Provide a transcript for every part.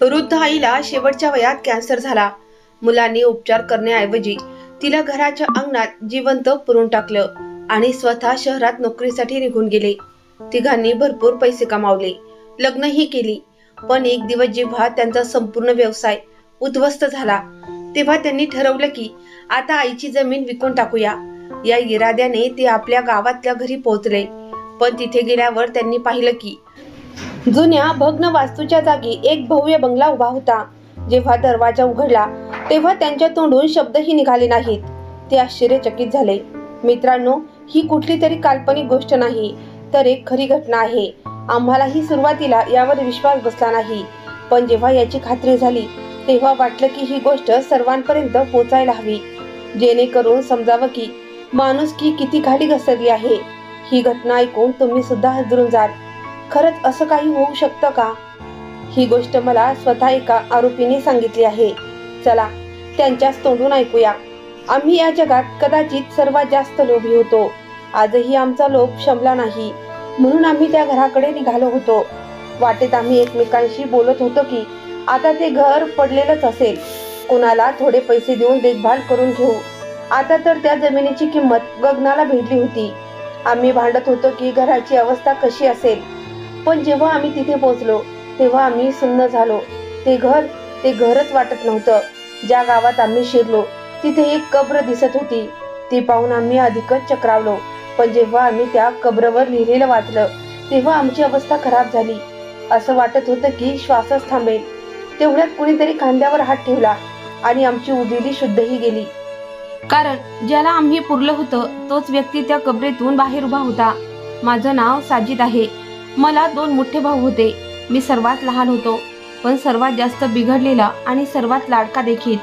वृद्ध आईला शेवटच्या वयात कॅन्सर झाला. मुलांनी उपचार करण्याऐवजी तिला घराच्या अंगणात जिवंत पुरून टाकलं आणि स्वतः शहरात नोकरीसाठी निघून गेले. तिघांनी भरपूर पैसे कमावले, लग्नही केली. पण एक दिवस जेव्हा त्यांचा संपूर्ण व्यवसाय उद्ध्वस्त झाला, तेव्हा त्यांनी ठरवलं की आता आईची जमीन विकून टाकूया. या इराद्याने ते आपल्या गावातल्या घरी पोहोचले. पण तिथे गेल्यावर त्यांनी पाहिलं की जुन्या भग्न वास्तूच्या जागी एक भव्य बंगला उभा होता. जेव्हा दरवाजा उघडला तेव्हा त्यांच्या तोंडून शब्दही निघाले नाहीत. ते आश्चर्यचकित झाले. मित्रांनो, ही कुठली तरी काल्पनिक गोष्ट नाही, तर एक खरी घटना आहे. आम्हालाही सुरुवातीला यावर विश्वास बसला नाही, पण जेव्हा याची खात्री झाली तेव्हा वाटलं की ही गोष्ट सर्वांपर्यंत पोचायला हवी, जेणेकरून समजावं की माणुसकी किती खाली घसरली आहे. ही घटना ऐकून तुम्ही सुद्धा हादरून जाल. खरंच असं काही होऊ शकतं का? ही गोष्ट मला स्वतः एका आरोपीने सांगितली आहे. चला त्यांच्याच तोंडून ऐकूया. आम्ही या जगात कदाचित सर्वात जास्त लोभी होतो. आजही आमचा लोभ शमला नाही, म्हणून आम्ही त्या घराकडे निघालो होतो. वाटेत आम्ही एकमेकांशी बोलत होतो की आता ते घर पडलेलंच असेल, कोणाला थोडे पैसे देऊन देखभाल करून घेऊ. आता तर त्या जमिनीची किंमत गगनाला भिडली होती. आम्ही भांडत होतो की घराची अवस्था कशी असेल. पण जेव्हा आम्ही तिथे पोहोचलो तेव्हा आम्ही सुन्न झालो. ते घरच वाटत नव्हतं. ज्या गावात आम्ही शिरलो तिथे एक कब्र दिसत होती. ती पाहून आम्ही अधिकच चक्रावलो. पण जेव्हा आम्ही त्या कब्रवर लिहिलेलं वाचलं तेव्हा आमची अवस्था खराब झाली. असं वाटत होतं की श्वासच थांबेल. तेवढ्यात कुणीतरी खांद्यावर हात ठेवला आणि आमची उदिली शुद्धही गेली. कारण ज्याला आम्ही पुरलं होतं तोच व्यक्ती त्या कबरेतून बाहेर उभा होता. माझं नाव साजिद आहे. मला 2 मोठे भाऊ होते. मी सर्वात लहान होतो, पण सर्वात जास्त बिघडलेला आणि सर्वात लाडका देखील.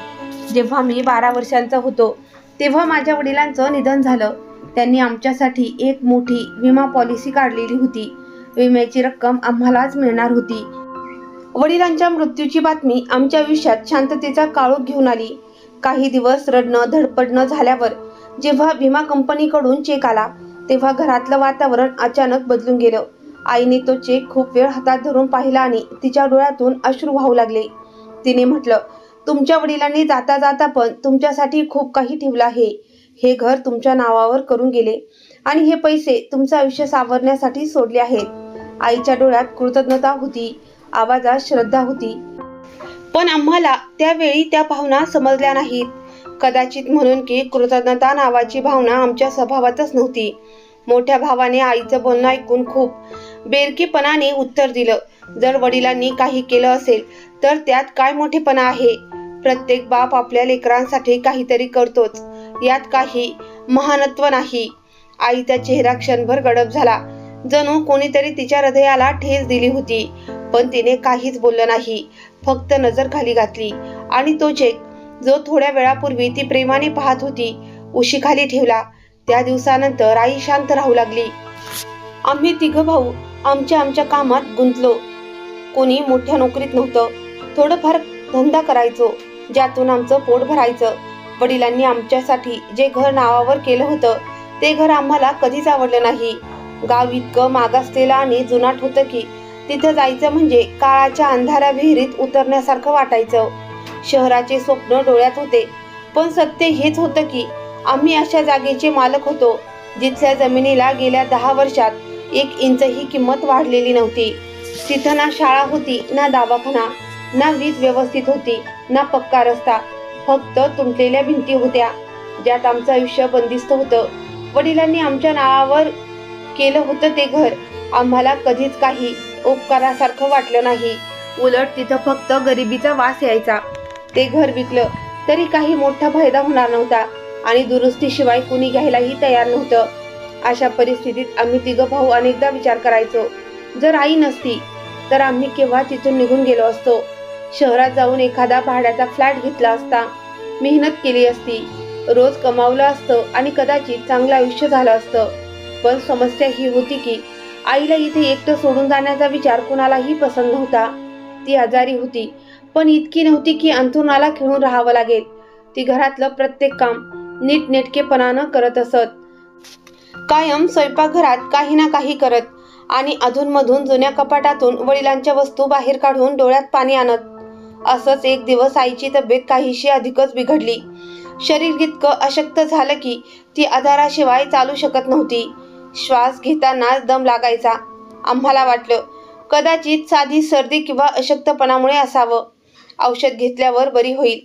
जेव्हा मी 12 वर्षांचा होतो तेव्हा माझ्या वडिलांचं निधन झालं. त्यांनी आमच्यासाठी एक मोठी विमा पॉलिसी काढलेली होती. विम्याची रक्कम आम्हालाच मिळणार होती. वडिलांच्या मृत्यूची बातमी आमच्या आयुष्यात शांततेचा काळोख घेऊन आली. काही दिवस रडणं धडपडणं झाल्यावर जेव्हा विमा कंपनीकडून चेक आला तेव्हा घरातलं वातावरण अचानक बदलून गेलं. आईने तो चेक खूप वेळ हातात धरून पाहिला आणि तिच्या डोळ्यातून अश्रू वाहू लागले. तिने म्हटलं, तुमच्या वडिलांनी जाता जाता पण तुमच्यासाठी खूप काही ठेवलं आहे. हे घर तुमच्या नावावर करून गेले आणि हे पैसे तुमचं आयुष्य सावरण्यासाठी सोडले आहेत. आईच्या डोळ्यात कृतज्ञता होती, आवाजात श्रद्धा होती. पण आम्हाला त्यावेळी त्या भावना समजल्या नाहीत. कदाचित म्हणून की कृतज्ञता नावाची भावना आमच्या स्वभावातच नव्हती. मोठ्या भावाने आईचं बोलणं ऐकून खूप बेरकीपणाने उत्तर दिलं, जर वडिलांनी काही केलं असेल तर त्यात काय मोठेपणा आहे. प्रत्येक बाप आपल्या लेकरांसाठी काहीतरी करतोच, यात काही महानत्व नाही. आईचा चेहरा क्षणभर गडप झाला, जणू कोणीतरी तिच्या हृदयाला ठेच दिली होती. पण तिने काहीच बोललं नाही, फक्त नजर खाली घातली आणि तो चेक जो थोड्या वेळापूर्वी ती प्रेमाने पाहत होती उशीखाली ठेवला. त्या दिवसानंतर आई शांत राहू लागली. आम्ही 3 भाऊ आमच्या कामात गुंतलो. कोणी मोठ्या नोकरीत नव्हतं. थोडंफार धंदा करायचो, ज्यातून आमचं पोट भरायचं. वडिलांनी आमच्यासाठी जे घर नावावर केलं होतं ते घर आम्हाला कधीच आवडलं नाही. गाव इतकं मागासलेलं आणि जुनाट होतं की तिथं जायचं म्हणजे काळाच्या अंधाऱ्या विहिरीत उतरण्यासारखं वाटायचं. शहराचे स्वप्न डोळ्यात होते, पण सत्य हेच होतं की आम्ही अशा जागेचे मालक होतो जिथल्या जमिनीला गेल्या 10 वर्षात 1 इंचही किंमत वाढलेली नव्हती. तिथं ना शाळा होती, ना दवाखाना, ना वीज व्यवस्थित होती, ना पक्का रस्ता. फक्त तुटलेल्या भिंती होत्या, ज्यात आमचं आयुष्य बंदिस्त होतं. वडिलांनी आमच्या नावावर केलं होतं ते घर आम्हाला कधीच काही उपकारासारखं वाटलं नाही. उलट तिथं फक्त गरिबीचा वास यायचा. ते घर विकलं तरी काही मोठा फायदा होणार नव्हता आणि दुरुस्तीशिवाय कुणी घ्यायलाही तयार नव्हतं. अशा परिस्थितीत आम्ही 3 भाऊ अनेकदा विचार करायचो, जर आई नसती तर आम्ही केव्हा तिथून निघून गेलो असतो. शहरात जाऊन एखादा भाड्याचा फ्लॅट घेतला असता, मेहनत केली असती, रोज कमावलं असतं आणि कदाचित चांगलं आयुष्य झालं असतं. पण समस्या ही होती की आईला इथे एकटं सोडून जाण्याचा विचार कुणालाही पसंत नव्हता. ती आजारी होती, पण इतकी नव्हती की अंथरुणाला खिळून राहावं लागेल. ती घरातलं प्रत्येक काम नीटनेटकेपणानं करत असत. कायम स्वयंपाकघरात काही ना काही करत आणि अधूनमधून जुन्या कपाटातून वडिलांच्या वस्तू बाहेर काढून डोळ्यात पाणी आणत. असंच एक दिवस आईची तब्येत काहीशी अधिकच बिघडली. शरीर इतकं अशक्त झालं की ती आधाराशिवाय चालू शकत नव्हती. श्वास घेताना दम लागायचा. आम्हाला वाटलं कदाचित साधी सर्दी किंवा अशक्तपणामुळे असावं. औषध घेतल्यावर बरी होईल.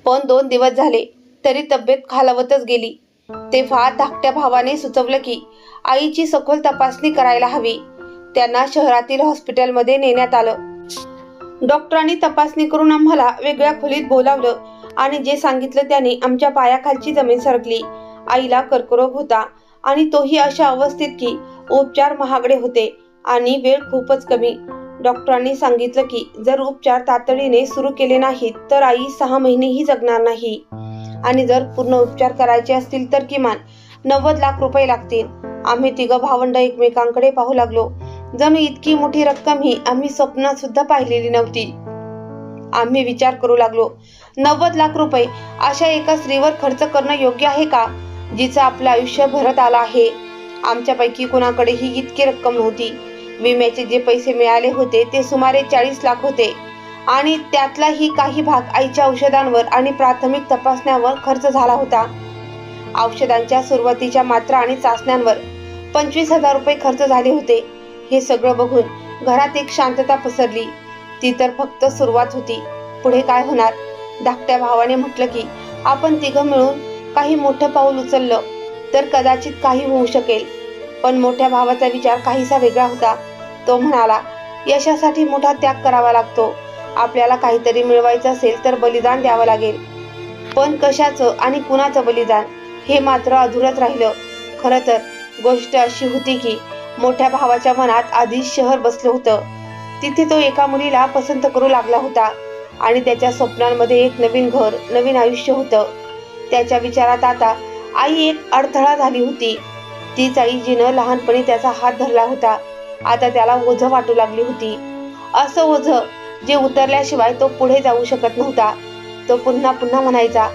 पण 2 दिवस झाले तरी तब्येत खालावतच गेली. तेव्हा धाकट्या भावाने सुचवलं की आईची सखोल तपासणी करायला हवी. त्यांना शहरातील हॉस्पिटलमध्ये नेण्यात आलं. डॉक्टरांनी तपासणी करून आम्हाला वेगळ्या खोलीत बोलावलं आणि जे सांगितलं त्याने आमच्या पायाखालची जमीन सरकली. आईला कर्करोग होता आणि तोही अशा अवस्थेत की उपचार महागडे होते आणि वेळ खूपच कमी. डॉक्टरांनी सांगितलं की जर उपचार तातडीने सुरू केले नाहीत तर आई 6 महिनेही जगणार नाही आणि जर पूर्ण उपचार करायचे असतील तर किमान 90 लाख रुपये लागतील. आम्ही 3 भावंड एकमेकांकडे पाहू लागलो. जणू इतकी मोठी रक्कम ही आम्ही स्वप्नात सुद्धा पाहिलेली नव्हती. आम्ही विचार करू लागलो, 90 लाख रुपये अशा एका स्त्रीवर खर्च करणं योग्य आहे का, जिचं आपलं आयुष्य भरत आलं आहे. आमच्यापैकी कोणाकडेही इतकी रक्कम नव्हती. विम्याचे जे पैसे मिळाले होते ते सुमारे 40 लाख होते आणि त्यातलाही काही भाग आईच्या औषधांवर आणि प्राथमिक तपासण्यांवर खर्च झाला होता. औषधांच्या सुरुवातीच्या मात्रा आणि चाचण्यांवर 25,000 रुपये खर्च झाले होते. हे सगळं बघून घरात एक शांतता पसरली. ती तर फक्त सुरुवात होती. पुढे काय होणार? धाकट्या भावाने म्हटलं की आपण 3 मिळून काही मोठं पाऊल उचललं तर कदाचित काही होऊ शकेल. पण मोठ्या भावाचा विचार काहीसा वेगळा होता. तो म्हणाला, यशासाठी मोठा त्याग करावा लागतो. आपल्याला काहीतरी मिळवायचं असेल तर बलिदान द्यावं लागेल. पण कशाचं आणि कुणाचं बलिदान हे मात्र अधुरच राहिलं. खरं तर गोष्ट अशी होती की मोठ्या भावाच्या मनात आधीच शहर बसलं होतं. तिथे तो एका मुलीला पसंत करू लागला होता आणि त्याच्या स्वप्नांमध्ये एक नवीन घर, नवीन आयुष्य होतं. त्याच्या विचारात आता आई एक अडथळा झाली होती. तीच आई जिनं लहानपणी त्याचा हात धरला होता आता त्याला ओझं वाटू लागली होती. असं ओझं जे उतरल्याशिवाय तो पुढे जाऊ शकत नव्हता. तो पुन्हा पुन्हा म्हणायचा,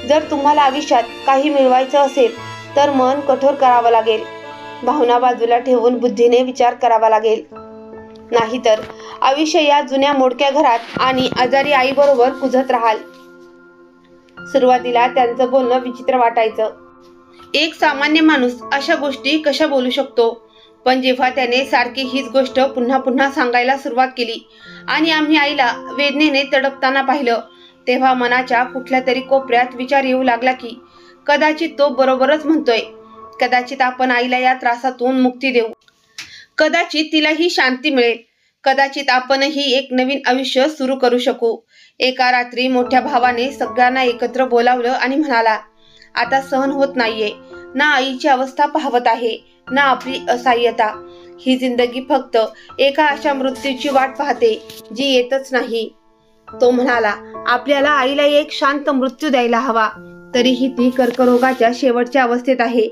जर तुम्हाला आयुष्यात काही मिळवायचं असेल तर मन कठोर करावं लागेल. भावना बाजूला ठेवून बुद्धीने विचार करावा लागेल. नाहीतर आयुष्य या जुन्या मोडक्या घरात आणि आजारी आईबरोबर कुजत राहाल. सुरुवातीला त्यांचं बोलणं विचित्र वाटायचं. एक सामान्य माणूस अशा गोष्टी कशा बोलू शकतो? पण जेव्हा त्याने सारखी हीच गोष्ट पुन्हा पुन्हा सांगायला सुरुवात केली आणि आम्ही आईला वेदनेने तडपताना पाहिलं तेव्हा मनाच्या कुठल्या तरी कोपऱ्यात विचार येऊ लागला की कदाचित तो बरोबरच म्हणतोय. कदाचित आपण आईला या त्रासातून मुक्ती देऊ. कदाचित तिलाही शांती मिळेल. कदाचित आपणही एक नवीन आयुष्य सुरू करू शकू. एका रात्री मोठ्या भावाने सगळ्यांना एकत्र बोलावलं आणि म्हणाला, आता सहन होत नाहीये. ना आईची अवस्था पाहवत आहे ना आपली असहाय्यता. ही जिंदगी फक्त एका अशा मृत्यूची वाट पाहते जी येतच नाही. तो म्हणाला, आपल्याला आईला एक शांत मृत्यू द्यायला हवा. तरीही ती कर्करोगाच्या शेवटच्या अवस्थेत आहे.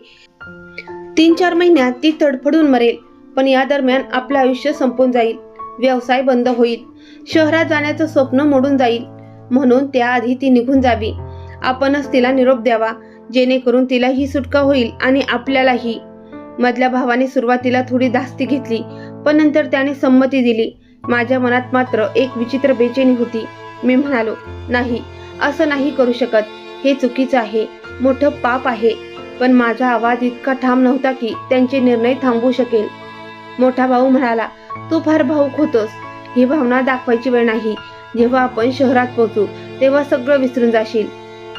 3-4 महिन्यात ती तडफडून मरेल. पण या दरम्यान आपलं आयुष्य संपून जाईल. व्यवसाय बंद होईल. शहरात जाण्याचं स्वप्न मोडून जाईल. म्हणून त्याआधी ती निघून जावी. आपणच तिला निरोप द्यावा जेणेकरून तिलाही सुटका होईल आणि आपल्यालाही. मधल्या भावाने सुरुवातीला थोडी धास्ती घेतली पण नंतर त्याने संमती दिली. माझ्या मनात मात्र एक विचित्र बेचैनी होती. मी म्हणालो, नाही, असं नाही करू शकत. हे चुकीचं आहे, मोठं पाप आहे. पण माझा आवाज इतका ठाम नव्हता की त्यांचे निर्णय थांबवू शकेल. मोठा भाऊ म्हणाला, तू फार भावुक होतोस. ही भावना दाखवायची वेळ नाही. जेव्हा आपण शहरात पोहोचू तेव्हा सगळं विसरून जाशील.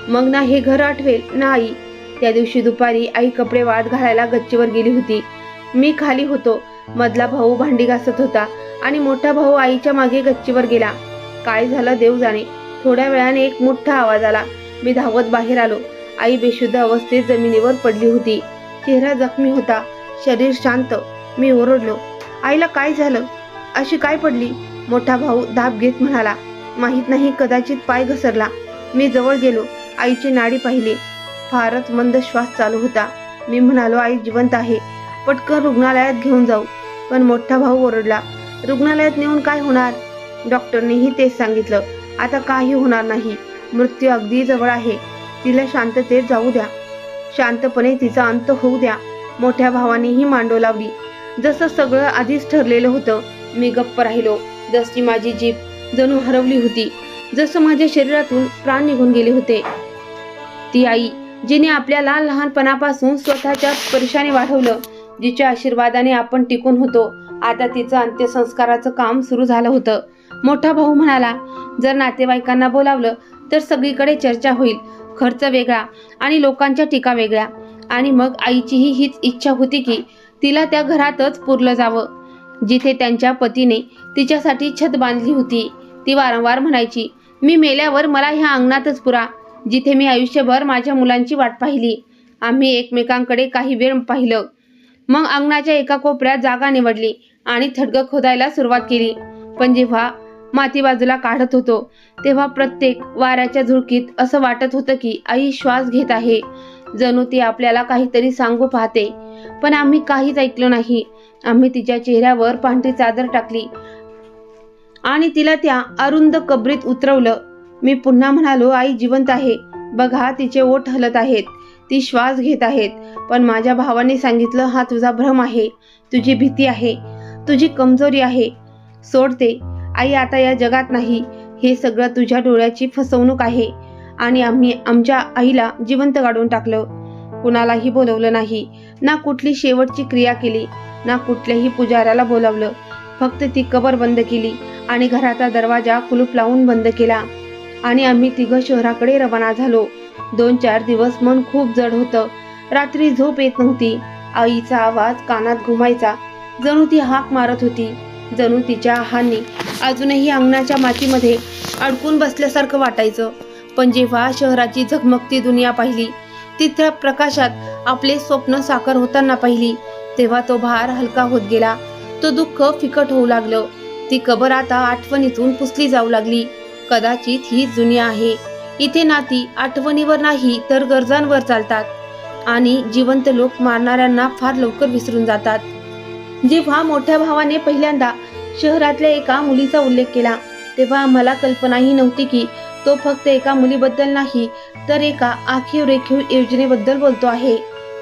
मग ना हे घर आठवेल ना आई. त्या दिवशी दुपारी आई कपडे वाळत घालायला गच्चीवर गेली होती. मी खाली होतो. मधला भाऊ भांडी घासत होता आणि मोठा भाऊ आईच्या मागे गच्चीवर गेला. काय झालं देव जाणे. थोड्या वेळाने एक मोठा आवाज आला. मी धावत बाहेर आलो. आई बेशुद्ध अवस्थेत जमिनीवर पडली होती. चेहरा जखमी होता, शरीर शांत. मी ओरडलो, आईला काय झालं? अशी काय पडली? मोठा भाऊ धाप घेत म्हणाला, माहित नाही, कदाचित पाय घसरला. मी जवळ गेलो. आईची नाडी पाहिली. फारच मंद श्वास चालू होता. मी म्हणालो, आई जिवंत आहे. पटकन रुग्णालयात घेऊन जाऊ. पण मोठा भाऊ ओरडला, रुग्णालयात नेऊन काय होणार? डॉक्टरनेही तेच सांगितलं. आता काही होणार नाही. मृत्यू अगदी जवळ आहे. तिला शांततेत जाऊ द्या. शांतपणे तिचा अंत होऊ द्या. मोठ्या भावानेही मांडो लावली. जसं सगळं आधीच ठरलेलं होतं. मी गप्प राहिलो. जशी माझी जीभ जणू हरवली होती, जसं माझ्या शरीरातून प्राण निघून गेले होते. ती आई जिने आपल्याला लहानपणापासून स्वतःच्या स्पर्शाने वाढवलं, जिच्या आशीर्वादाने आपण टिकून होतो, आता तिचं अंत्यसंस्काराचं काम सुरू झालं होतं. मोठा भाऊ म्हणाला, जर नातेवाईकांना बोलावलं तर सगळीकडे चर्चा होईल, खर्च वेगळा आणि लोकांच्या टीका वेगळ्या. आणि मग आईचीही हीच इच्छा होती की तिला त्या घरातच पुरलं जावं, जिथे त्यांच्या पतीने तिच्यासाठी छत बांधली होती. ती वारंवार म्हणायची, मी मेल्यावर मला ह्या अंगणातच पुरा, जिथे मी आयुष्यभर माझ्या मुलांची वाट पाहिली. आम्ही एकमेकांकडे काही वेळ पाहिलं, मग अंगणाच्या एका कोपऱ्यात जागा निवडली आणि थडगं खोदायला सुरुवात केली. पण जेव्हा माती बाजूला काढत होतो तेव्हा प्रत्येक वाऱ्याच्या झुळकीत असं वाटत होतं की आई श्वास घेत आहे, जणू ती आपल्याला काहीतरी सांगू पाहते. पण आम्ही काहीच ऐकलं नाही. आम्ही तिच्या चेहऱ्यावर पांढरी चादर टाकली आणि तिला त्या अरुंद कबरीत उतरवलं. मी पुन्हा म्हणालो, आई जिवंत आहे, बघा तिचे ओठ हलत आहेत, ती श्वास घेत आहेत. पण माझ्या भावाने सांगितलं, हा तुझा भ्रम आहे, तुझी भीती आहे, तुझी कमजोरी आहे. सोड ते, आई आता या जगात नाही, हे सगळं तुझ्या डोळ्याची फसवणूक आहे. आणि आम्ही आमच्या आईला जिवंत काढून टाकलं. कुणालाही बोलवलं नाही, ना कुठली शेवटची क्रिया केली, ना कुठल्याही पुजाऱ्याला बोलावलं. फक्त ती कबर बंद केली आणि घराचा दरवाजा कुलूप लावून बंद केला आणि आम्ही तिघं शहराकडे रवाना झालो. 2-4 दिवस मन खूप जड होतं. रात्री झोप येत नव्हती. आईचा आवाज कानात घुमायचा, जणू ती हाक मारत होती, जणू तिच्या हानी अजूनही अंगणाच्या मातीमध्ये अडकून बसल्यासारखं वाटायचं. पण जेव्हा शहराची झगमगती दुनिया पाहिली, तिथल्या प्रकाशात आपले स्वप्न साकार होताना पाहिली, तेव्हा तो भार हलका होत गेला, तो दुःख फिकट होऊ लागलं. ती कबर आता आठवणीतून पुसली जाऊ लागली. कदाचित ही जुनी आहे. इथे नाती आठवणीवर नाही तर गरजांवर चालतात आणि जिवंत लोक मारणाऱ्यांना फार लवकर विसरून जातात. जेव्हा मोठ्या भावाने पहिल्यांदा शहरातल्या एका मुलीचा उल्लेख केला, तेव्हा आम्हाला कल्पनाही नव्हती की तो फक्त एका मुलीबद्दल नाही तर एका आखीव रेखीव योजनेबद्दल बोलतो आहे.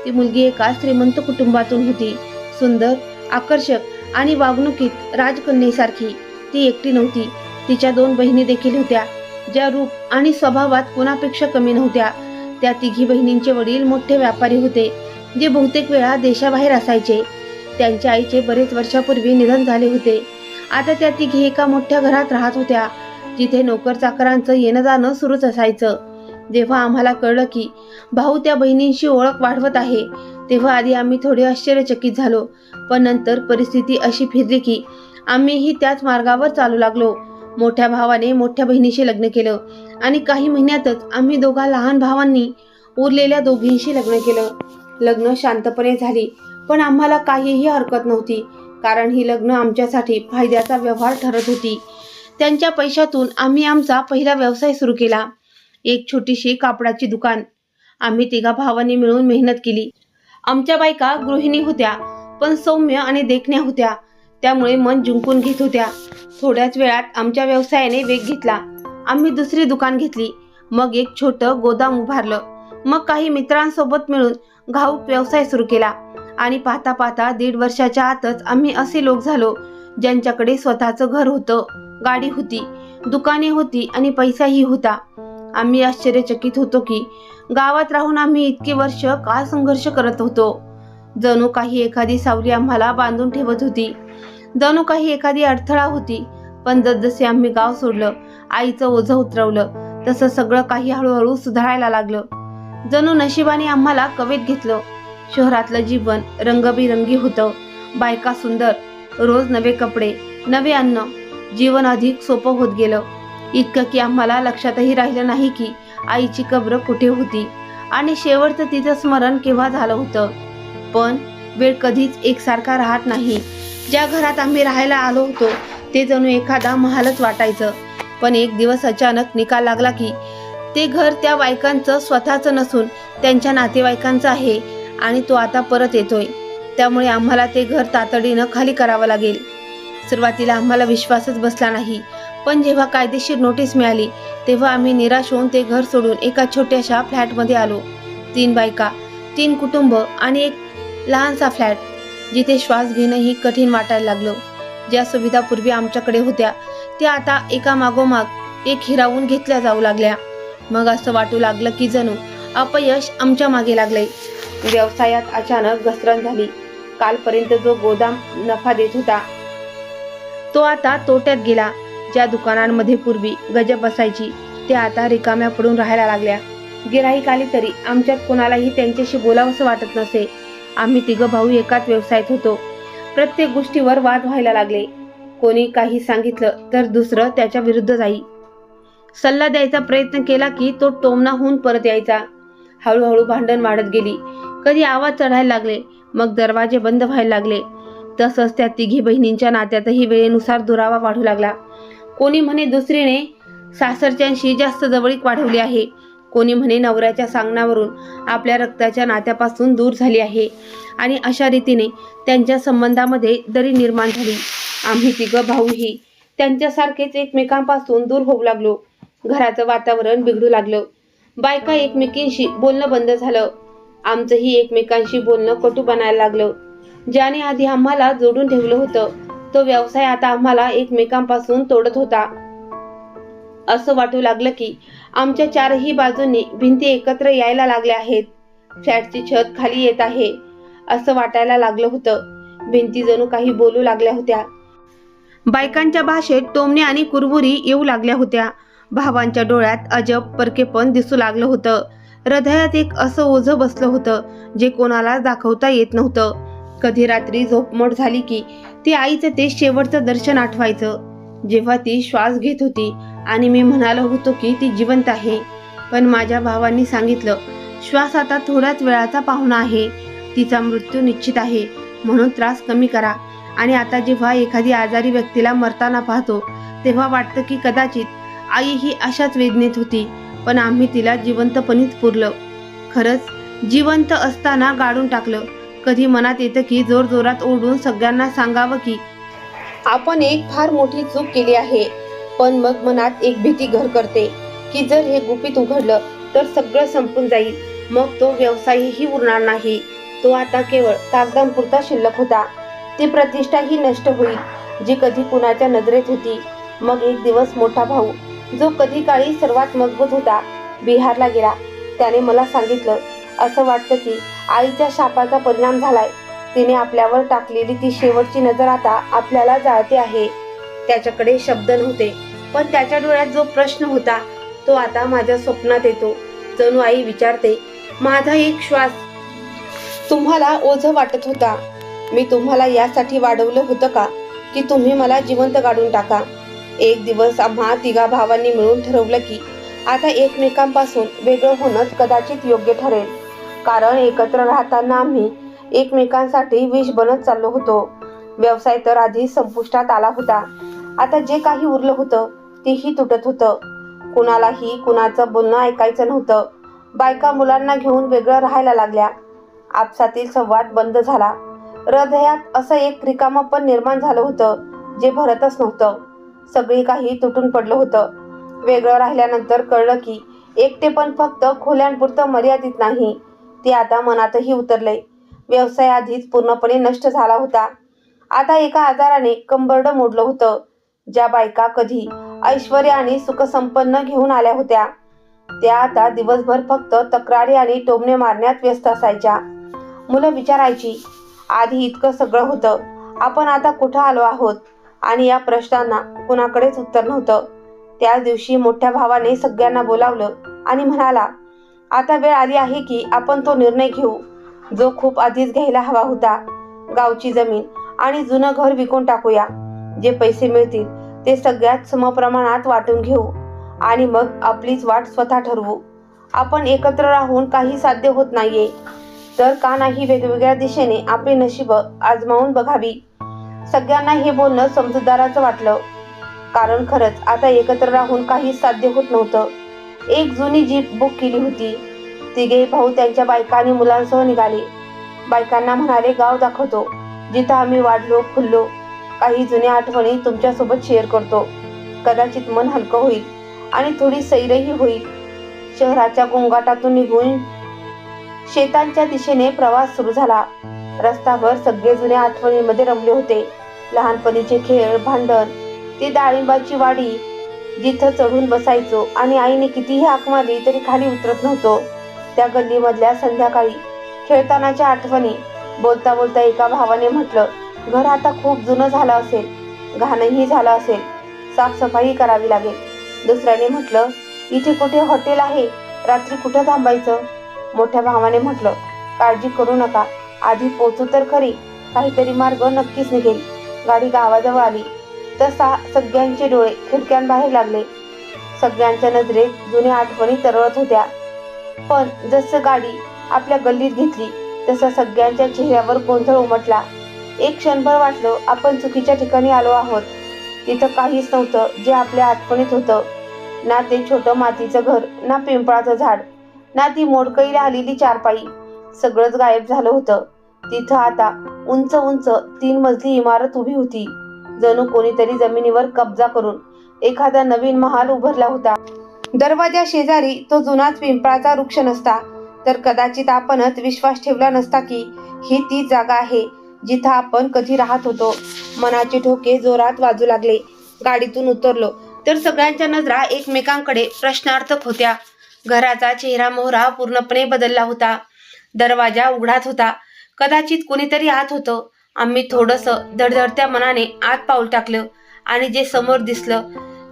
ती मुलगी एका श्रीमंत कुटुंबातून होती, सुंदर, आकर्षक आणि वागणुकीत राजकन्येसारखी. ती एकटी नव्हती, तिच्या 2 बहिणी देखील होत्या, ज्या रूप आणि स्वभावात कोणापेक्षा कमी नव्हत्या. त्या तिघी बहिणींचे वडील मोठे व्यापारी होते, जे बहुतेक वेळा देशाबाहेर असायचे. त्यांच्या आईचे बरेच वर्षापूर्वी निधन झाले होते. आता त्या तिघी एका मोठ्या घरात राहत होत्या, जिथे नोकर चाकरांचं येणं जाणं सुरूच असायचं. जेव्हा आम्हाला कळलं की भाऊ त्या बहिणींशी ओळख वाढवत आहे, तेव्हा आधी आम्ही थोडे आश्चर्यचकित झालो. पण नंतर परिस्थिती अशी फिरली की आम्हीही त्याच मार्गावर चालू लागलो. मोठ्या भावाने मोठ्या बहिणीशी लग्न केलं आणि काही महिन्यातच आम्ही दोघा लहान भावांनी उरलेल्या दोघींशी लग्न केलं. लग्न शांतपणे झाली, पण आम्हाला काहीही हरकत नव्हती, कारण ही लग्न आमच्यासाठी फायद्याचा व्यवहार ठरत होती. त्यांच्या पैशातून आम्ही आमचा पहिला व्यवसाय सुरू केला, एक छोटीशी कापडाची दुकान. आम्ही तिघा भावांनी मिळून मेहनत केली. आमच्या बायका गृहिणी होत्या, पण सौम्य आणि देखण्या होत्या, त्यामुळे मन जिंकून घेत होत्या. थोड्याच वेळात आमच्या व्यवसायाने वेग घेतला. आम्ही दुसरी दुकान घेतली, मग एक छोटं गोदाम उभारलं, मग काही मित्रांसोबत मिळून घाऊक व्यवसाय सुरू केला. आणि पाहता पाहता 1.5 वर्षाच्या आतच आम्ही असे लोक झालो ज्यांच्याकडे स्वतःचं घर होतं, गाडी होती, दुकाने होती आणि पैसाही होता. आम्ही आश्चर्यचकित होतो की गावात राहून आम्ही इतके वर्ष का संघर्ष करत होतो. जणू काही एखादी सावली आम्हाला बांधून ठेवत होती, जणू काही एखादी अडथळा होती. पण जसजसे आम्ही गाव सोडलं, आईचं ओझं उतरवलं, तसं सगळं काही हळूहळू सुधारायला लागलं. जणू नशिबाने आम्हाला कवेत घेतलं. शहरातलं जीवन रंगबिरंगी होतं, बायका सुंदर, रोज नवे कपडे, नवे अन्न. जीवन अधिक सोपं होत गेलं, इतकं की आम्हाला लक्षातही राहिलं नाही की आईची कब्र कुठे होती आणि शेवटचं तिचं स्मरण केव्हा झालं होतं. पण वेळ कधीच एकसारखा राहत नाही. ज्या घरात आम्ही राहायला आलो होतो ते जणू एखादा महालच वाटायचं. पण एक दिवस अचानक निकाल लागला की ते घर त्या बायकांचं स्वतःचं नसून त्यांच्या नातेवाईकांचं आहे आणि तो आता परत येतोय. त्यामुळे आम्हाला ते घर तातडीनं खाली करावं लागेल. सुरुवातीला आम्हाला विश्वासच बसला नाही, पण जेव्हा कायदेशीर नोटीस मिळाली तेव्हा आम्ही निराश होऊन ते घर सोडून एका छोट्याशा फ्लॅटमध्ये आलो. 3 बायका, 3 कुटुंब आणि एक लहानसा फ्लॅट, जिथे श्वास घेणंही कठीण वाटायला लागलं. ज्या सुविधा पूर्वी आमच्याकडे होत्या त्या आता एका मागोमाग एक हिरावून घेतल्या जाऊ लागल्या. मग असं वाटू लागलं की जणू अपयश आमच्या मागे लागले. व्यवसायात अचानक घसरण झाली. कालपर्यंत जो गोदाम नफा देत होता तो आता तोट्यात गेला. ज्या दुकानांमध्ये पूर्वी गजब बसायची ते आता रिकाम्या पडून राहायला लागल्या. गिराईक आली तरी आमच्यात कोणालाही त्यांच्याशी बोलावंसं वाटत नसे. आम्ही तिघं भाऊ एकाच व्यवसायात होतो. प्रत्येक गोष्टीवर वाद व्हायला लागले. कोणी काही सांगितलं तर दुसरं त्याच्या विरुद्ध जाई. सल्ला द्यायचा प्रयत्न केला की तो टोमणा होऊन परत यायचा. हळूहळू भांडण वाढत गेली. कधी आवाज चढायला लागले, मग दरवाजे बंद व्हायला लागले. तसंच त्या तिघी बहिणींच्या नात्यातही वेळेनुसार दुरावा वाढू लागला. कोणी म्हणे दुसरीने सासरच्यांशी जास्त जवळीक वाढवली आहे, कोणी म्हणे नवऱ्याच्या सांगण्यावरून आपल्या रक्ताच्या नात्यापासून दूर झाली आहे. आणि अशा रीतीने त्यांच्या संबंधामध्ये दरी निर्माण झाली. आम्ही तिघं भाऊही त्यांच्यासारखेच एकमेकांपासून दूर होऊ लागलो. घराचं वातावरण बिघडू लागलं. बायका एकमेकींशी बोलणं बंद झालं. आमचंही एकमेकांशी बोलणं कटू बनायला लागलं. ज्याने आधी आम्हाला जोडून ठेवलं होतं तो व्यवसाय आता आम्हाला एकमेकांपासून तोडत होता. असं वाटू लागलं की आमच्या चारही बाजूंनी भिंती एकत्र यायला लागल्या आहेत. फ्लॅटची छत खाली येत आहे असं वाटायला लागलं होतं. भिंती जणू काही बोलू लागल्या होत्या. बायकांच्या भाषेत टोमणे आणि कुरबुरी येऊ लागल्या होत्या. भावांच्या डोळ्यात अजब परकेपण दिसू लागलं होतं. हृदयात एक असं ओझं बसलं होतं जे कोणाला दाखवता येत नव्हतं. कधी रात्री झोपमोड झाली की ती आईचं ते शेवटचं दर्शन आठवायचं, जेव्हा ती श्वास घेत होती आणि मी म्हणालो होतो की ती जिवंत आहे. पण माझ्या भावांनी सांगितलं, श्वास आता थोड्याच वेळाचा पाहुणा आहे, तिचा मृत्यू निश्चित आहे, म्हणून त्रास कमी करा. आणि आता जेव्हा एखादी आजारी व्यक्तीला मरताना पाहतो तेव्हा वाटतं की कदाचित आई ही अशाच वेदनेत होती, पण आम्ही तिला जिवंतपणीच पुरलं. खरंच जिवंत असताना गाडून टाकलं. कधी मनात येतं की जोरजोरात ओरडून सगळ्यांना सांगावं की आपण एक फार मोठी चूक केली आहे. पण मग मनात एक भीती घर करते की जर हे गुपित उघडलं तर सगळं संपून जाईल. मग तो व्यवसायही उरणार नाही. तो आता केवळ कागदांपुरता शिल्लक होता. ती प्रतिष्ठाही नष्ट होईल जी कधी कुणाच्या नजरेत होती. मग एक दिवस मोठा भाऊ, जो कधी काळी सर्वात मजबूत होता, बिहारला गेला. त्याने मला सांगितलं, असं वाटतं की आईच्या शापाचा परिणाम झालाय. तिने आपल्यावर टाकलेली ती शेवटची नजर आता आपल्याला जाळते आहे. त्याच्याकडे शब्द नव्हते, पण त्याच्या डोळ्यात जो प्रश्न होता तो आता माझ्या स्वप्नात येतो. जणू आई विचारते, माझा एक श्वास तुम्हाला ओझं वाटत होता? मी तुम्हाला यासाठी वाढवलं होतं का की तुम्ही मला जिवंत काढून टाका? एक दिवस आम्हा तिघा भावांनी मिळून ठरवलं की आता एकमेकांपासून वेगळं होणंच कदाचित योग्य ठरेल. कारण एकत्र राहताना आम्ही एकमेकांसाठी विष बनत चाललो होतो. व्यवसाय तर आधी संपुष्टात आला होता. आता जे काही उरलं होतं तेही तुटत होतं. कुणालाही कुणाचं बोलणं ऐकायचं नव्हतं. बायका मुलांना घेऊन वेगळं राहायला लागल्या. आपसातील संवाद बंद झाला. हृदयात असं एक रिकामपण निर्माण झालं होतं जे भरतच नव्हतं. सगळी काही तुटून पडलं होतं. वेगळं राहिल्यानंतर कळलं की एकटेपण फक्त खोल्यांपुरतं मर्यादित नाही, ते आता मनातही उतरले. व्यवसाय आधीच पूर्णपणे नष्ट झाला होता. आता एका आजाराने कंबरडं मोडलं होतं. ज्या बायका कधी ऐश्वर्य आणि सुखसंपन्न घेऊन आल्या होत्या त्या आता दिवसभर फक्त तक्रारी आणि टोमणे मारण्यात व्यस्त असायच्या. मुलं विचारायची, आधी इतकं सगळं होतं, आपण आता कुठं आलो आहोत? आणि या प्रश्नांना कुणाकडेच उत्तर नव्हतं. त्याच दिवशी मोठ्या भावाने सगळ्यांना बोलावलं आणि म्हणाला, आता वेळ आली आहे की आपण तो निर्णय घेऊ जो खूप आधीच घ्यायला हवा होता. गावची जमीन आणि जुनं घर विकून टाकूया. जे पैसे मिळतील ते सगळ्यात समप्रमाणात वाटून घेऊ आणि मग आपलीच वाट स्वतः ठरवू. आपण एकत्र राहून काही साध्य होत नाहीये तर का नाही वेगवेगळ्या दिशेने आपली नशीब आजमावून बघावी. सगळ्यांना हे बोलणं समजूतदाराचं वाटलं. कारण खरंच आता एकत्र राहून काहीच साध्य होत नव्हतं. एक जुनी जीप बुक केली होती. तिघे भाऊ त्यांच्या बायका आणि मुलांसह निघाले. बायकांना म्हणाले, गाव दाखवतो जिथं आम्ही वाढलो फुललो. काही जुन्या आठवणी तुमच्यासोबत शेअर करतो. कदाचित मन हलकं होईल आणि थोडी सैरही होईल. शहराच्या गोंगाटातून निघून शेतांच्या दिशेने प्रवास सुरू झाला. रस्ताभर सगळे जुन्या आठवणींमध्ये रमले होते. लहानपणीचे खेळ, भांडण, ती डाळिंबाची वाडी जिथं चढून बसायचो आणि आईने कितीही हाक मारली तरी खाली उतरत नव्हतो. त्या गल्लीमधल्या संध्याकाळी खेळतानाच्या आठवणी. बोलता बोलता एका भावाने म्हटलं, घर आता खूप जुनं झालं असेल, घाणही झालं असेल, साफसफाई करावी लागेल. दुसऱ्याने म्हटलं, इथे कुठे हॉटेल आहे, रात्री कुठं थांबायचं? मोठ्या भावाने म्हटलं, काळजी करू नका, आधी पोचू तर खरी, काहीतरी मार्ग नक्कीच निघेल. गाडी गावाजवळ आली तसा सगळ्यांचे डोळे खिडक्यांबाहेर लागले. सगळ्यांच्या नजरेत जुन्या आठवणी तरळत होत्या. पण जसं गाडी आपल्या गल्लीत घेतली तसा सगळ्यांच्या चेहऱ्यावर गोंधळ उमटला. एक क्षणभर वाटलं आपण चुकीच्या ठिकाणी आलो आहोत. तिथं काहीच नव्हतं जे आपल्या आठवणीत होतं. ना ते छोटं मातीचं घर, ना पिंपळाचं झाड, ना ती मोडकळीला आलेली चारपाई. सगळंच गायब झालं होतं. तिथं आता उंच उंच 3 मजली इमारत उभी होती. जणू कोणीतरी जमिनीवर कब्जा करून एखादा नवीन महाल उभारला होता. दरवाजा शेजारी तो जुनाच पिंपळाचा वृक्ष नसता तर कदाचित आपणच विश्वास ठेवला नसता की ही ती जागा आहे जिथं आपण कधी राहत होतो. मनाचे ठोके जोरात वाजू लागले. गाडीतून उतरलो तर सगळ्यांच्या नजरा एकमेकांकडे प्रश्नार्थक होत्या. घराचा चेहरा मोहरा पूर्णपणे बदलला होता. दरवाजा उघडाच होता. कदाचित कोणीतरी आत होतं. आम्ही थोडंसं धडधडत्या मनाने आत पाऊल टाकलं आणि जे समोर दिसलं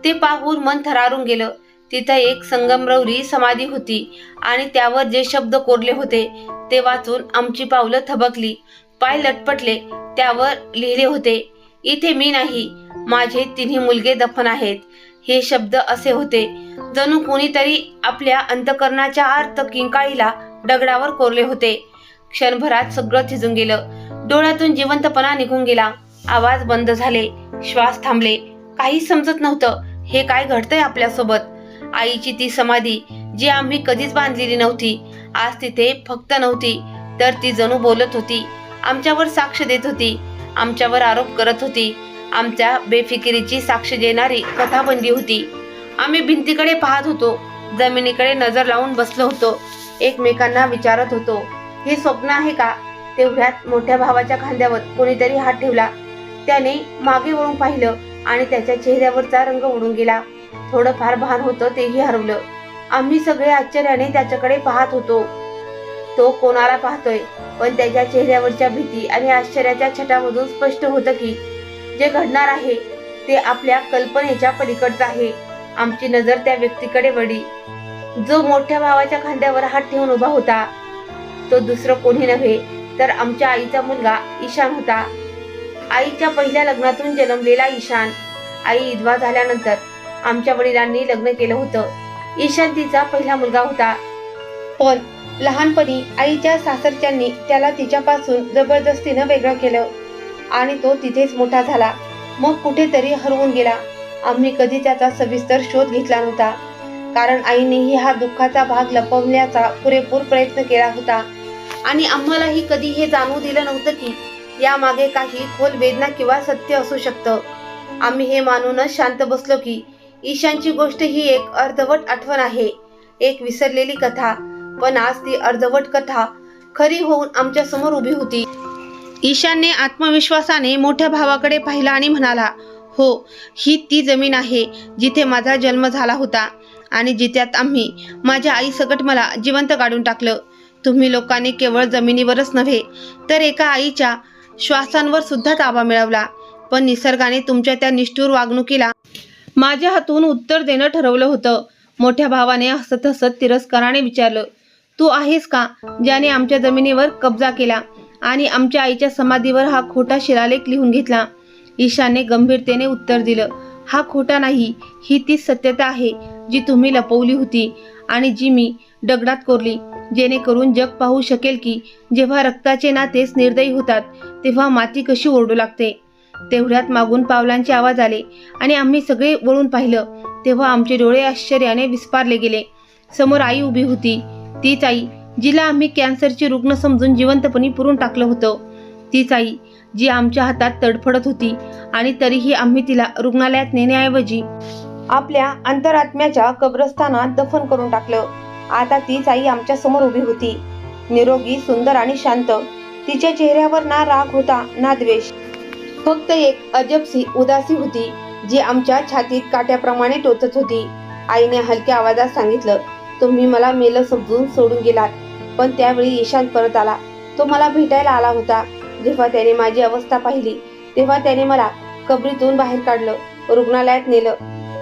ते पाहून मन थरारून गेलं. तिथं एक संगमरवरी समाधी होती आणि त्यावर जे शब्द कोरले होते ते वाचून आमची पावलं थबकली. पाय लटपटले. त्यावर लिहिले होते, इथे मी नाही, माझे 3 मुलगे दफन आहेत. हे शब्द असे होते जणू कोणीतरी आपल्या अंतःकरणाच्या आर्त किंकाळीला दगडावर कोरले होते. क्षणभरात सगळं थिजून गेलं. डोळ्यातून जिवंतपणा निघून गेला. आवाज बंद झाले. श्वास थांबले. काहीच समजत नव्हतं. हे काय घडतंय आपल्यासोबत? आईची ती समाधी जी आम्ही कधीच बांधलेली नव्हती आज तिथे फक्त नव्हती तर ती जणू बोलत होती. आमच्यावर साक्ष देत होती. आमच्यावर आरोप करत होती. आमच्या बेफिकिरीची साक्ष देणारी कथा बनली होती. आम्ही भिंतीकडे पाहत होतो. जमिनीकडे नजर लावून बसलो होतो. एकमेकांना विचारत होतो, हे स्वप्न आहे का? तेवढ्यात मोठ्या भावाच्या खांद्यावर कोणीतरी हात ठेवला. त्याने मागे वळून पाहिलं आणि त्याच्या चेहऱ्यावरचा रंग उडून गेला. थोडंफार भान होतं तेही हरवलं. आम्ही सगळे आश्चर्याने त्याच्याकडे पाहत होतो. तो कोणाला पाहतोय? पण त्याच्या चेहऱ्यावरच्या भीती आणि आश्चर्याच्या छटामधून स्पष्ट होतं की जे घडणार आहे ते आपल्या कल्पनेच्या पलीकडचं आहे. आमची नजर त्या व्यक्तीकडे वळली जो मोठ्या भावाच्या खांद्यावर हात ठेवून उभा होता. तो दुसरं कोणी नव्हे तर आमच्या आईचा मुलगा ईशान होता. आईच्या पहिल्या लग्नातून जन्मलेला ईशान. आई विधवा झाल्यानंतर आमच्या वडिलांनी लग्न केलं होतं. ईशान तिचा पहिला मुलगा होता. पण लहानपणी आईच्या सासरच्यांनी त्याला तिच्यापासून जबरदस्तीनं वेगळं केलं आणि तो तिथेच मोठा झाला. मग कुठेतरी हरवून गेला. आम्ही कधी त्याचा सविस्तर शोध घेतला नव्हता कारण आईनेही हा दुःखाचा भाग लपवण्याचा पुरेपूर प्रयत्न केला होता आणि आम्हालाही कधी हे जाणवू दिलं नव्हतं की यामागे काही खोल वेदना किंवा सत्य असू शकतं. आम्ही हे मानूनच शांत बसलो की ईशानची गोष्ट ही एक अर्धवट आठवण आहे, एक विसरलेली कथा. पण आज ती अर्धवट कथा खरी होऊन आमच्या समोर उभी होती. ईशानने आत्मविश्वासाने मोठ्या भावाकडे पाहिला आणि म्हणाला, हो, ही ती जमीन आहे जिथे माझा जन्म झाला होता आणि जिथ्यात आम्ही माझ्या आईसकट मला जिवंत काढून टाकलं. तुम्ही लोकांनी केवळ जमिनीवरच नव्हे तर एका आईच्या श्वासांवर सुद्धा ताबा मिळवला. पण निसर्गाने तुमच्या त्या निष्ठुर वागणुकीला माझ्या हातून उत्तर देणं ठरवलं होतं. मोठ्या भावाने हसत हसत तिरस्काराने विचारलं, तू आहेस का ज्याने आमच्या जमिनीवर कब्जा केला आणि आमच्या आईच्या समाधीवर हा खोटा शिलालेख लिहून घेतला? ईशानने गंभीरतेने उत्तर दिलं, हा खोटा नाही, ही तीच सत्यता आहे जी तुम्ही लपवली होती आणि जी मी दगडात कोरली जेणेकरून जग पाहू शकेल की जेव्हा रक्ताचे नातेच निर्दयी होतात तेव्हा माती कशी ओरडू लागते. तेवढ्यात मागून पावलांचे आवाज आले आणि आम्ही सगळे वळून पाहिलं. तेव्हा आमचे डोळे आश्चर्याने विस्फारले गेले. समोर आई उभी होती. तीच आई जिला आम्ही कॅन्सरची रुग्ण समजून जिवंतपणी पुरून टाकलं होतं. तीच आई जी आमच्या हातात तडफडत होती आणि तरीही आम्ही तिला रुग्णालयात नेण्याऐवजी आपल्या अंतरात्म्याच्या कब्रस्थानात दफन करून टाकलं. आता तीच आई आमच्या समोर उभी होती, निरोगी, सुंदर आणि शांत. तिच्या चेहऱ्यावर ना राग होता ना द्वेष, फक्त एक अजबसी उदासी होती जी आमच्या छातीत काट्याप्रमाणे टोचत होती. आईने हलक्या आवाजात सांगितलं, तुम्ही मला मेलं समजून सोडून गेलात, पण त्यावेळी ईशान परत आला. तो मला भेटायला आला होता. जेव्हा त्याने माझी अवस्था पाहिली तेव्हा त्याने मला कबरीतून बाहेर काढलं, रुग्णालयात नेलं.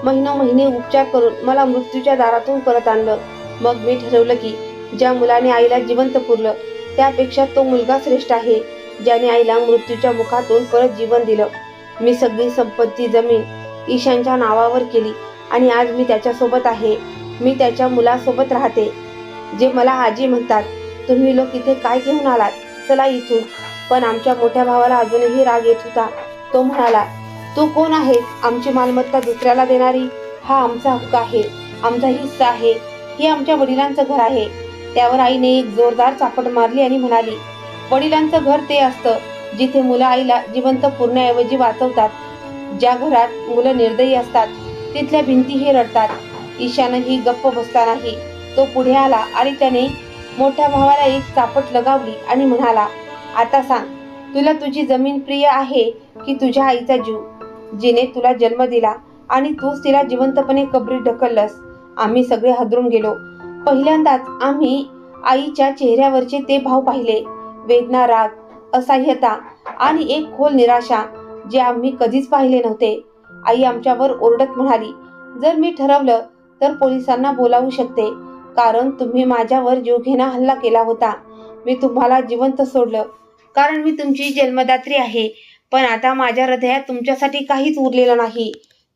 महिने उपचार करून मला मृत्यूच्या दारातून परत आणलं. मग मी ठरवलं की ज्या मुलाने आईला जिवंत पुरलं त्यापेक्षा तो मुलगा श्रेष्ठ आहे, ज्याने आईला मृत्यूच्या मुखातून परत जीवन दिलं. मी सगळी संपत्ती जमीन ईशानच्या नावावर केली आणि आज मी त्याच्यासोबत आहे. मी त्याच्या मुलासोबत राहते. जे मला आजी म्हणतात, तुम्ही लोक इथे काय घेऊन आलात, चला इथून. पण आमच्या मोठ्या भावाला अजूनही राग येत होता. तो म्हणाला, तू कोण आहेस आमची मालमत्ता दुसऱ्याला देणारी? हा आमचा हक्क आहे, आमचा हिस्सा आहे, हे आमच्या वडिलांचं घर आहे. त्यावर आईने एक जोरदार चापट मारली आणि म्हणाली, वडिलांचं घर ते असतं जिथे मुलं आईला जिवंत पुरण्याऐवजी वाचवतात. ज्या घरात मुलं निर्दयी असतात तिथल्या भिंतीही रडतात. ईशानही गप्प बसला नाही. तो पुढे आला आणि त्याने मोठ्या भावाला एक चापट लगावली आणि म्हणाला, आता सांग, तुला तुझी जमीन प्रिय आहे की तुझ्या आईचा जीव, जिने तुला जन्म दिला आणि तूच तिला जिवंतपणे कबरीत ढकललंस? आम्ही सगळे हादरून गेलो. पहिल्यांदाच आम्ही आईच्या चेहऱ्यावरचे ते भाव पाहिले, वेदना, राग, असहाय्यता आणि एक खोल निराशा, जे आम्ही कधीच पाहिले नव्हते. आई आमच्यावर ओरडत म्हणाली, जर मी ठरवलं तर पोलिसांना बोलावू शकते, कारण तुम्ही माझ्यावर जीवघेणा हल्ला केला होता. मी तुम्हाला जिवंत सोडलं कारण मी तुमची जन्मदात्री आहे, पण आता माझ्या हृदयात तुमच्यासाठी काहीच उरलेलं नाही.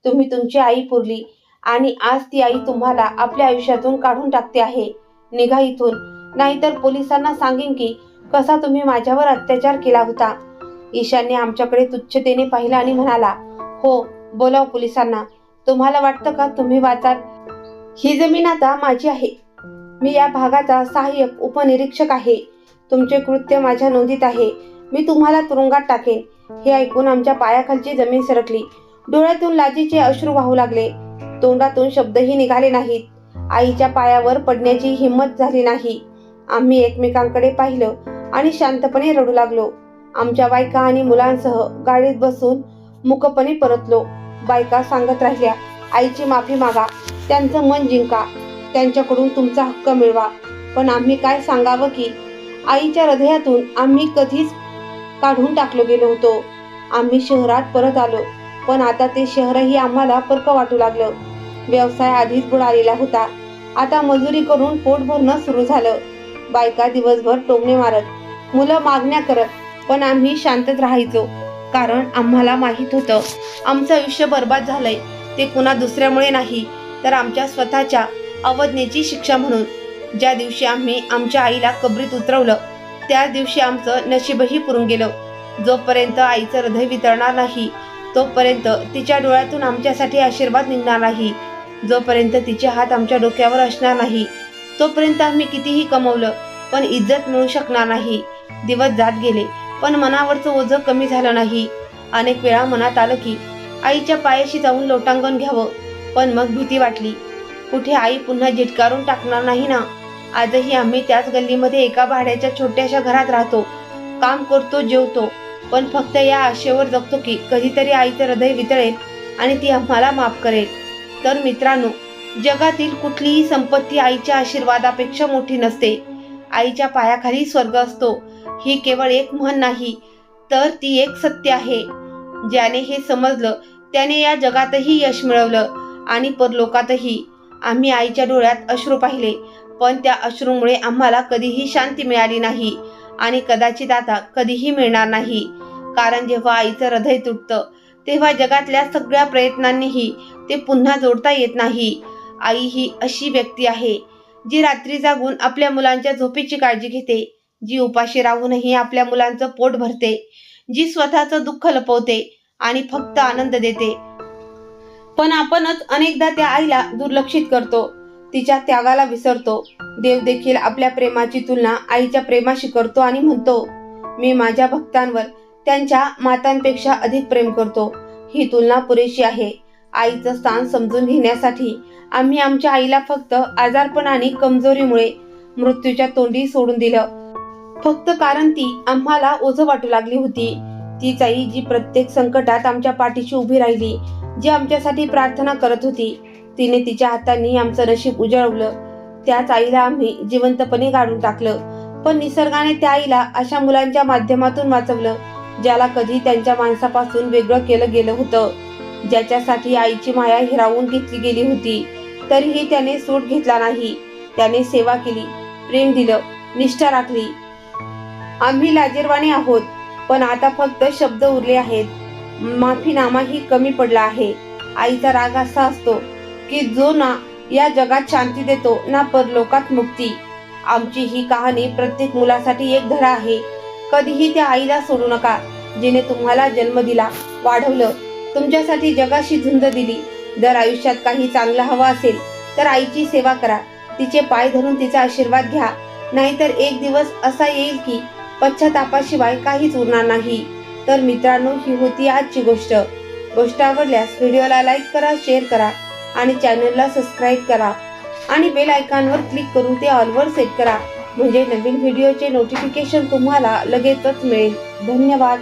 तुम्ही तुमची आई पुरली आणि आज ती आई तुम्हाला आपल्या आयुष्यातून काढून टाकते आहे. निघा इथून, नाहीतर पोलिसांना सांगेन की कसा तुम्ही माझ्यावर अत्याचार केला होता. ईशानने आमच्याकडे तुच्छतेने पाहिलं आणि म्हणाला, हो, बोलाव पोलिसांना. तुम्हाला वाटतं का तुम्ही वाचाल? ही जमीन आता माझी आहे. मी या भागाचा सहाय्यक उपनिरीक्षक आहे. तुमचे कृत्य माझ्या नोंदीत आहे. मी तुम्हाला तुरुंगात टाकेन. हे ऐकून आमच्या पायाखालची जमीन सरकली. डोळ्यातून लाजेचे अश्रू वाहू लागले. तोंडातून शब्दही निघाले नाहीत. आईच्या पायावर पडण्याची हिंमत झाली नाही. आम्ही एकमेकांकडे पाहिलं आणि शांतपणे रडू लागलो. आमच्या बायका आणि मुलांसह गाडीत बसून मुकपणे परतलो. बायका सांगत राहिल्या, आईची माफी मागा, त्यांचं मन जिंका, त्यांच्याकडून तुमचा हक्क मिळवा. पण आम्ही काय सांगावं की आईच्या हृदयातून आम्ही कधीच काढून टाकलो गेलो होतो. आम्ही शहरात परत आलो, पण आता ते शहरही आम्हाला परक वाटू लागलं. व्यवसाय आधीच बुडालेला होता. आता मजुरी करून पोट भरणं सुरू झालं. बायका दिवसभर टोमणे मारत, मुलं मागण्या करत, पण आम्ही शांतच राहायचो, कारण आम्हाला माहित होतं आमचं आयुष्य बर्बाद झालंय ते कुणा दुसऱ्यामुळे नाही, तर आमच्या स्वतःच्या अवज्ञेची शिक्षा म्हणून. ज्या दिवशी आम्ही आमच्या आईला कबरीत उतरवलं त्याच दिवशी आमचं नशीबही पुरून गेलं. जोपर्यंत आईचं हृदय वितळणार नाही तोपर्यंत तिच्या डोळ्यातून आमच्यासाठी आशीर्वाद निघणार नाही. जोपर्यंत तिचे हात आमच्या डोक्यावर असणार नाही तोपर्यंत आम्ही कितीही कमवलं पण इज्जत मिळू शकणार नाही. दिवस जात गेले पण मनावरचं ओझं कमी झालं नाही. अनेक वेळा मनात आलं की आईच्या पायाशी जाऊन लोटांगण घ्यावं, पण मग भीती वाटली, कुठे आई पुन्हा झिटकारून टाकणार नाही ना. आजही आम्ही त्याच गल्लीमध्ये एका भाड्याच्या छोट्याशा घरात राहतो, काम करतो, जेवतो, पण फक्त या आशेवर जगतो की कधीतरी आईचं हृदय वितळेल आणि ती आम्हाला माफ करेल. तर मित्रांनो, जगातील कुठलीही संपत्ती आईच्या आशीर्वादापेक्षा मोठी नसते. आईच्या पायाखाली स्वर्ग असतो ही केवळ एक म्हण नाही, तर ती एक सत्य आहे. ज्याने हे समजलं त्याने या जगातही यश मिळवलं आणि परलोकातही. आम्ही आईच्या डोळ्यात अश्रू पाहिले, पण त्या अश्रूमुळे आम्हाला कधीही शांती मिळाली नाही आणि कदाचित आता कधीही मिळणार नाही. कारण जेव्हा आईचं हृदय तुटतं तेव्हा जगातल्या सगळ्या प्रयत्नांनीही ते पुन्हा जोडता येत नाही. आई ही अशी व्यक्ती आहे जी रात्री जागून आपल्या मुलांच्या झोपेची काळजी घेते, जी उपाशी राहूनही आपल्या मुलांचं पोट भरते, जी स्वतःचं दुःख लपवते आणि फक्त आनंद देते. पण आपणच अनेकदा त्या आईला दुर्लक्षित करतो, तिच्या त्यागाला विसरतो. देव देखील आपल्या प्रेमाची तुलना आईच्या प्रेमाशी करतो आणि म्हणतो, मी माझ्या भक्तांवर त्यांच्या मातांपेक्षा अधिक प्रेम करतो. ही तुलना पुरेशी आहे. आईचं स्थान समजून घेण्यासाठी आम्ही आमच्या आईला फक्त आजारपण आणि कमजोरीमुळे मृत्यूच्या तोंडी सोडून दिलं, फक्त कारण ती आम्हाला ओझं वाटू लागली होती. तीच आई जी प्रत्येक संकटात आमच्या पाठीशी उभी राहिली, जी आमच्यासाठी प्रार्थना करत होती. तिने तिच्या हातांनी आमचं नशीब उजळवलं. त्याच आईला आम्ही जिवंतपणे गाडून टाकलं, पण निसर्गाने त्या आईला अशा मुलांच्या माध्यमातून वाचवलं, ज्याला कधी त्यांच्या माणसापासून वेगळं केलं गेलं होतं, ज्याच्यासाठी आईची माया हिरावून घेतली गेली होती. तरीही त्याने सूट घेतला नाही. त्याने सेवा केली, प्रेम दिलं, निष्ठा राखली. आम्ही लाजिरवाणे आहोत, पण आता फक्त शब्द उरले आहेत. माफीनामाही कमी पडला आहे. आईचा राग असा असतो की जो ना या जगात शांती देतो ना परलोकात मुक्ती. आमची ही कहाणी प्रत्येक मुलासाठी एक धडा आहे. कधीही त्या आईला सोडू नका, जिने तुम्हाला जन्म दिला, वाढवलं, तुमच्यासाठी जगाशी झुंज दिली. जर आयुष्यात काही चांगलं हवं असेल तर आईची सेवा करा, तिचे पाय धरून तिचा आशीर्वाद घ्या. नाहीतर एक दिवस असा येईल की पश्चातापाशिवाय काहीच उरणार नाही. तर मित्रांनो, ही होती आजची गोष्ट आवडल्यास व्हिडिओला लाईक करा, शेअर करा आणि चॅनलला सबस्क्राईब करा आणि बेल आयकॉनवर क्लिक करून ते ऑलवर सेट करा, म्हणजे नवीन व्हिडिओचे नोटिफिकेशन तुम्हाला लगेचच मिळेल. धन्यवाद.